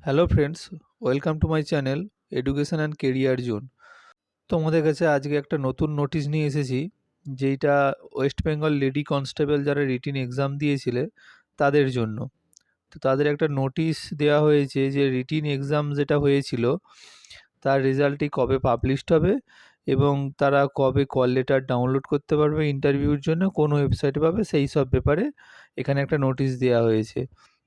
Hello friends, welcome to my channel education and career zone. তোমাদের কাছে আজকে একটা নতুন নোটিশ নিয়ে এসেছি, যেইটা ওয়েস্ট বেঙ্গল লেডি কনস্টেবল যারা রিটিন এক্সাম দিয়েছিলে তাদের জন্য। তো তাদের একটা নোটিশ দেওয়া হয়েছে যে রিটিন এক্সাম যেটা হয়েছিল তার রেজাল্টটি কবে পাবলিশড হবে এবং তারা কবে কল লেটার ডাউনলোড করতে পারবে ইন্টারভিউর জন্য, কোন ওয়েবসাইটে পাবে, সেই সব ব্যাপারে এখানে একটা নোটিশ দেওয়া হয়েছে।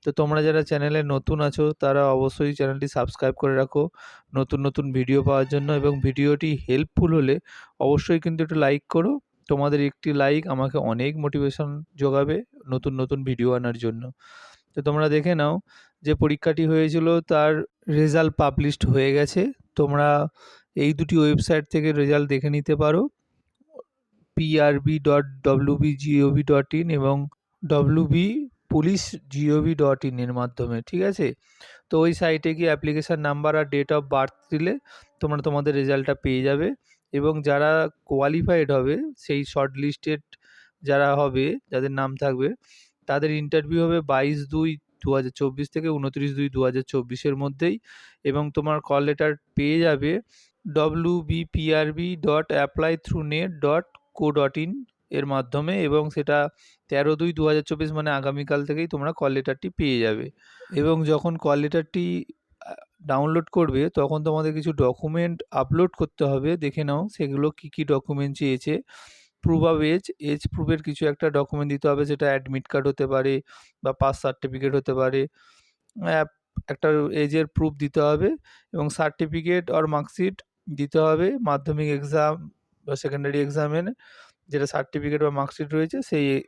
তো তোমরা যারা চ্যানেলে নতুন আছো তারা অবশ্যই চ্যানেলটি সাবস্ক্রাইব করে রাখো নতুন নতুন ভিডিও পাওয়ার জন্য, এবং ভিডিওটি হেল্পফুল হলে অবশ্যই কিন্তু একটু লাইক করো। তোমাদের একটি লাইক আমাকে অনেক মোটিভেশন যোগাবে নতুন নতুন ভিডিও আনার জন্য। তো তোমরা দেখে নাও যে পরীক্ষাটি হয়েছিল তার রেজাল্ট পাবলিশড হয়ে গেছে। তোমরা এই দুটি ওয়েবসাইট থেকে রেজাল্ট দেখে নিতে পারো, prb.wbgov.in এবং wbpolice.gov.in এর মাধ্যমে, ঠিক আছে? তো ওই সাইটে গিয়ে অ্যাপ্লিকেশান নাম্বার আর ডেট অফ বার্থ দিলে তোমরা তোমাদের রেজাল্টটা পেয়ে যাবে। এবং যারা কোয়ালিফাইড হবে, সেই শর্ট লিস্টেড যারা হবে, যাদের নাম থাকবে, তাদের ইন্টারভিউ হবে 22/2/2024 থেকে 29/2/2024 মধ্যেই। এবং তোমার কল লেটার পেয়ে যাবে wbprb.applythroughnet.co.in এর মাধ্যমে, এবং সেটা 13/2/2024 মানে আগামীকাল থেকেই তোমরা কল লেটারটি পেয়ে যাবে। এবং যখন কল লেটারটি ডাউনলোড করবে তখন তোমাদের কিছু ডকুমেন্ট আপলোড করতে হবে। দেখে নাও সেগুলো কি কি ডকুমেন্ট চেয়েছে। প্রুফ অফ এজ, এজ প্রুফের কিছু একটা ডকুমেন্ট দিতে হবে, সেটা অ্যাডমিট কার্ড হতে পারে বা পাস সার্টিফিকেট হতে পারে। একটা এজের প্রুফ দিতে হবে এবং সার্টিফিকেট আর মার্কশিট দিতে হবে মাধ্যমিক এক্সাম বা সেকেন্ডারি এক্সামের যেটা সার্টিফিকেট বা মার্কশিট রয়েছে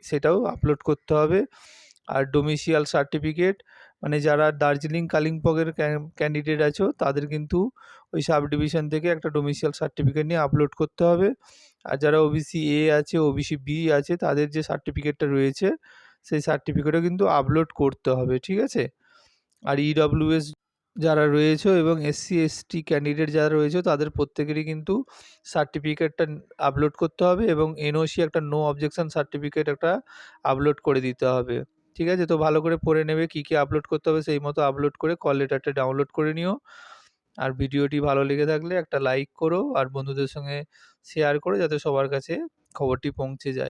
সেটাও আপলোড করতে হবে। আর ডোমিসিয়াল সার্টিফিকেট, মানে যারা দার্জিলিং কালিম্পংয়ের ক্যান্ডিডেট আছো তাদের কিন্তু ওই সাব ডিভিশন থেকে একটা ডোমিসিয়াল সার্টিফিকেট নিয়ে আপলোড করতে হবে। আর যারা ওবিসি এ আছে, ওবিসি বি আছে, তাদের যে সার্টিফিকেটটা রয়েছে সেই সার্টিফিকেটও কিন্তু আপলোড করতে হবে, ঠিক আছে? আর ইডব্লিউএস যারা রয়েছে এবং এসসি এসটি ক্যান্ডিডেট যারা রয়েছে তাদের প্রত্যেকেরই কিন্তু সার্টিফিকেটটা আপলোড করতে হবে, এবং এনওসি একটা নো অবজেকশন সার্টিফিকেট একটা আপলোড করে দিতে হবে, ঠিক আছে? তো ভালো করে পড়ে নেবে কী কী আপলোড করতে হবে, সেই মতো আপলোড করে কল লেটারটা ডাউনলোড করে নিও। আর ভিডিওটি ভালো লেগে থাকলে একটা লাইক করো আর বন্ধুদের সঙ্গে শেয়ার করো, যাতে সবার কাছে খবরটি পৌঁছে যায়।